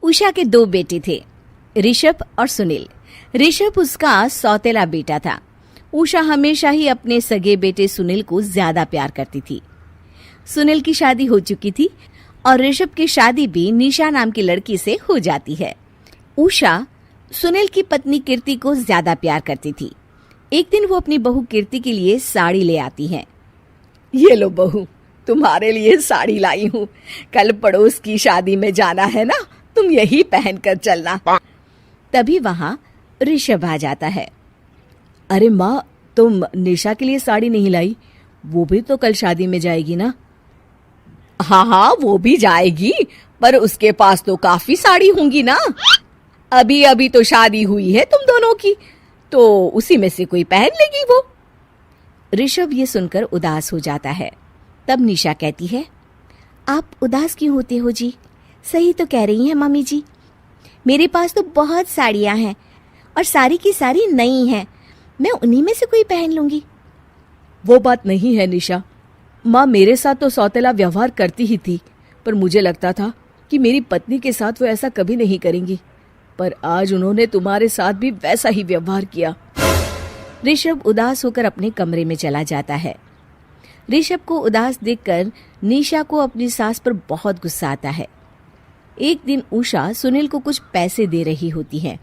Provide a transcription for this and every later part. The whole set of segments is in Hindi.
उषा के 2 बेटे थे, ऋषभ और सुनील। ऋषभ उसका सौतेला बेटा था। उषा हमेशा ही अपने सगे बेटे सुनील को ज्यादा प्यार करती थी। सुनील की शादी हो चुकी थी और ऋषभ की शादी भी निशा नाम की लड़की से हो जाती है। उषा सुनील की पत्नी कीर्ति को ज्यादा प्यार करती थी। एक दिन वो अपनी बहू कीर्ति के लिए साड़ी ले आती है। ये लो बहू, तुम्हारे लिए साड़ी लाई हूँ। कल पड़ोस की शादी में जाना है ना, तुम यही पहन कर चलना। तभी वहाँ ऋषभ आ जाता है। अरे माँ, तुम निशा के लिए साड़ी नहीं लाई? वो भी तो कल शादी में जाएगी ना? हाँ, वो भी जाएगी, पर उसके पास तो काफी साड़ी होंगी ना। अभी अभी तो शादी हुई है तुम दोनों की, तो उसी में से कोई पहन लेगी वो। ऋषभ ये सुनकर उदास हो जाता है। तब निशा कहती है, आप उदास क्यों होते हो जी? सही तो कह रही हैं मम्मी जी। मेरे पास तो बहुत साड़ियां हैं और सारी की सारी नई हैं। मैं उन्हीं में से कोई पहन लूंगी। वो बात नहीं है निशा। माँ मेरे साथ तो सौतेला व्यवहार करती ही थी, पर मुझे लगता था कि मेरी पत्नी के साथ वो ऐसा कभी नहीं करेंगी, पर आज उन्होंने तुम्हारे साथ भी वैसा ही व्यवहार किया। ऋषभ उदास होकर अपने कमरे में चला जाता है। ऋषभ को उदास देखकर निशा को अपनी सास पर बहुत गुस्सा आता है। एक दिन उषा सुनील को कुछ पैसे दे रही होती है।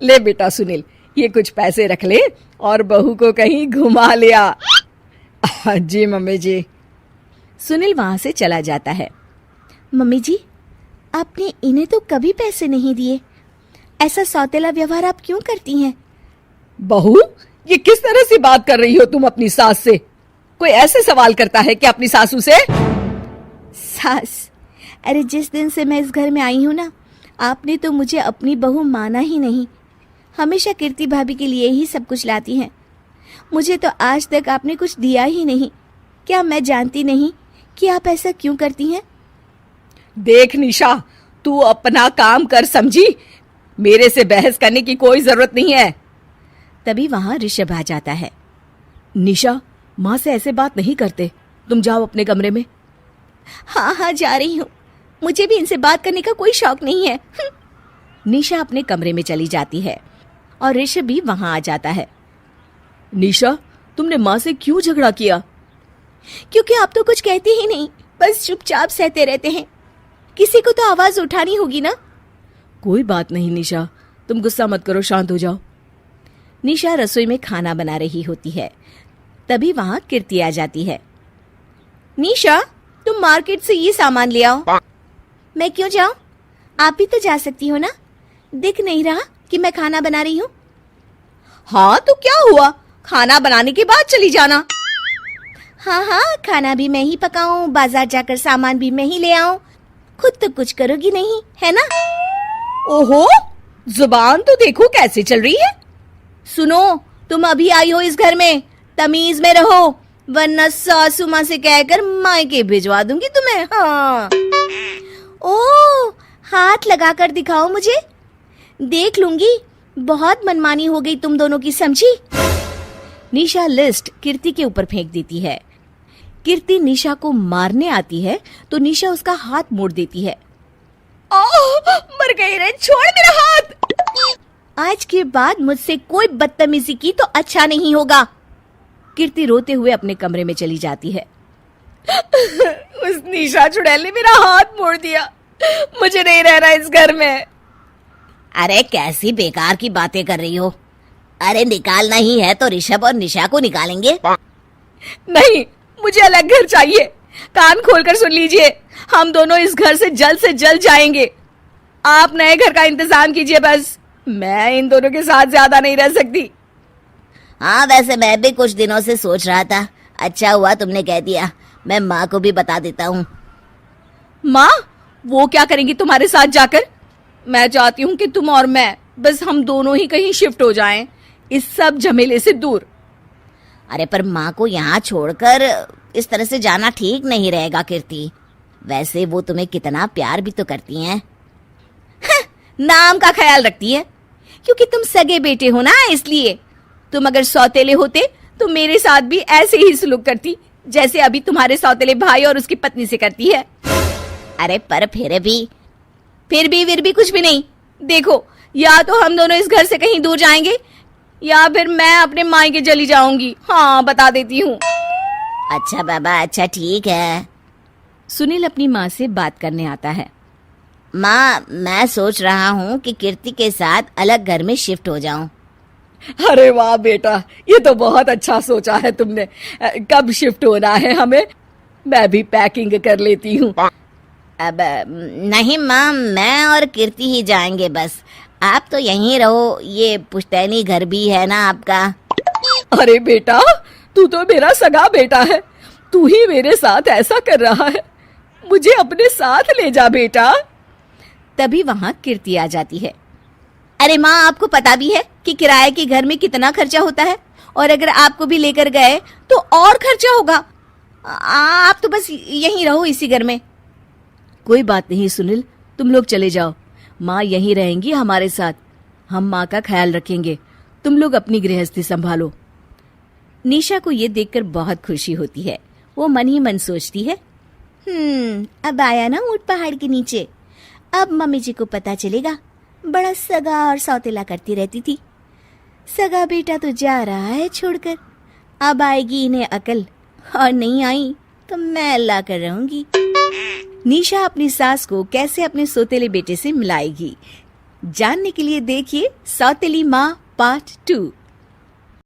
ले बेटा सुनील, ये कुछ पैसे रख ले और बहू को कहीं घुमा लिया। जी मम्मी जी। सुनील वहां से चला जाता है। मम्मी जी, आपने इन्हें तो कभी पैसे नहीं दिए। ऐसा सौतेला व्यवहार आप क्यों करती हैं? बहू, ये किस तरह से बात कर रही हो तुम अपनी सास से? कोई ऐसे सवाल करता है कि अपनी सासू से? सास, अरे जिस दिन से मैं इस घर में आई हूँ ना, आपने तो मुझे अपनी बहू माना ही नहीं। हमेशा कीर्ति भाभी के लिए ही सब कुछ लाती हैं। मुझे तो आज तक आपने कुछ दिया ही नहीं। क्या मैं जानती नहीं कि आप ऐसा क्यों करती हैं? देख निशा, तू अपना काम कर समझी। मेरे से बहस करने की कोई जरूरत नहीं है। तभी वहां ऋषभ आ जाता है। निशा, माँ से ऐसे बात नहीं करते। तुम जाओ अपने कमरे में। हाँ, जा रही हूँ। मुझे भी इनसे बात करने का कोई शौक नहीं है। निशा अपने कमरे में चली जाती है और ऋषभ भी वहां आ जाता है। निशा, तुमने माँ से क्यों झगड़ा किया? क्योंकि आप तो कुछ कहते ही नहीं, बस चुपचाप सहते रहते हैं। किसी को तो आवाज उठानी होगी ना। कोई बात नहीं निशा, तुम गुस्सा मत करो, शांत हो जाओ। निशा रसोई में खाना बना रही होती है। तभी वहां कीर्ति आ जाती है। निशा, तुम मार्केट से ये सामान ले आओ। मैं क्यों जाऊं? आप भी तो जा सकती हो ना। दिख नहीं रहा कि मैं खाना बना रही हूँ? हाँ तो क्या हुआ, खाना बनाने के बाद चली जाना। हाँ, खाना भी मैं ही पकाऊं, बाजार जाकर सामान भी मैं ही ले आऊं। खुद तो कुछ करोगी नहीं, है ना? ओहो, जुबान तो देखो कैसे चल रही है। सुनो, तुम अभी आई हो इस घर में, तमीज में रहो, वरना सासू माँ से कहकर मायके भिजवा दूंगी तुम्हें। हाँ। ओह, हाथ लगाकर दिखाओ मुझे, देख लूंगी। बहुत मनमानी हो गई तुम दोनों की, समझी? निशा लिस्ट कीर्ति के ऊपर फेंक देती है। कीर्ति निशा को मारने आती है तो निशा उसका हाथ मोड़ देती है। मर गई रे, छोड़ मेरा हाथ। आज के बाद मुझसे कोई बदतमीजी की तो अच्छा नहीं होगा। कीर्ति रोते हुए अपने कमरे में चली जाती है। उस निशा चुड़ैल ने मेरा हाथ मोड़ दिया। मुझे नहीं रहना इस घर में। अरे कैसी बेकार की बातें कर रही हो। अरे निकालना ही है तो ऋषभ और निशा को निकालेंगे। नहीं, मुझे अलग घर चाहिए। कान खोलकर सुन लीजिए, हम दोनों इस घर से जल्द जाएंगे। आप नए घर का इंतजाम कीजिए बस। मैं इन दोनों के साथ ज्यादा नहीं रह सकती। हाँ, वैसे मैं भी कुछ दिनों से सोच रहा था। अच्छा हुआ तुमने कह दिया, मैं माँ को भी बता देता हूँ। माँ, वो क्या करेंगी तुम्हारे साथ जाकर? मैं चाहती हूँ कि तुम और मैं, बस हम दोनों ही कहीं शिफ्ट हो जाएं, इस सब झमेले से दूर। अरे पर माँ को यहाँ छोड़कर इस तरह से जाना ठीक नहीं रहेगा कीर्ति। वैसे वो तुम्हें कितना प्यार भी तो करती हैं। नाम का ख्याल रखती है, क्योंकि तुम सगे बेटे हो ना, इसलिए। तुम अगर सौतेले होते तो मेरे साथ भी ऐसे ही सलूक करती जैसे अभी तुम्हारे सौतेले भाई और उसकी पत्नी से करती है। अरे पर फिर भी फिर भी कुछ भी नहीं। देखो, या तो हम दोनों इस घर से कहीं दूर जाएंगे या फिर मैं अपने मायके चली जाऊंगी। हाँ, बता देती हूँ। अच्छा बाबा, अच्छा ठीक है। सुनील अपनी माँ से बात करने आता है। माँ, मैं सोच रहा हूँ कि कीर्ति के साथ अलग घर में शिफ्ट हो जाऊं। अरे वाह बेटा, ये तो बहुत अच्छा सोचा है तुमने। कब शिफ्ट होना है हमें? मैं भी पैकिंग कर लेती हूँ। अब नहीं माँ, मैं और कीर्ति ही जाएंगे बस। आप तो यहीं रहो, ये पुश्तैनी घर भी है ना आपका। अरे बेटा, तू तो मेरा सगा बेटा है, तू ही मेरे साथ ऐसा कर रहा है, मुझे अपने साथ ले जा बेटा। तभी वहां कीर्ति आ जाती है। अरे माँ, आपको पता भी है कि किराए के घर में कितना खर्चा होता है, और अगर आपको भी लेकर गए तो और खर्चा होगा। आप तो बस यहीं रहो इसी घर में। कोई बात नहीं सुनील, तुम लोग चले जाओ, माँ यहीं रहेंगी हमारे साथ, हम माँ का ख्याल रखेंगे, तुम लोग अपनी गृहस्थी संभालो। निशा को ये देखकर बहुत खुशी होती है। वो मन ही मन सोचती है, अब आया ना ऊंट पहाड़ के नीचे। अब मम्मी जी को पता चलेगा, बड़ा सगा और सौतेला करती रहती थी। सगा बेटा तो जा रहा है छोड़कर, अब आएगी इन्हें अकल, और नहीं आई तो मैं अल्लाह कर रहूंगी। निशा अपनी सास को कैसे अपने सौतेले बेटे से मिलाएगी, जानने के लिए देखिए सौतेली माँ पार्ट 2।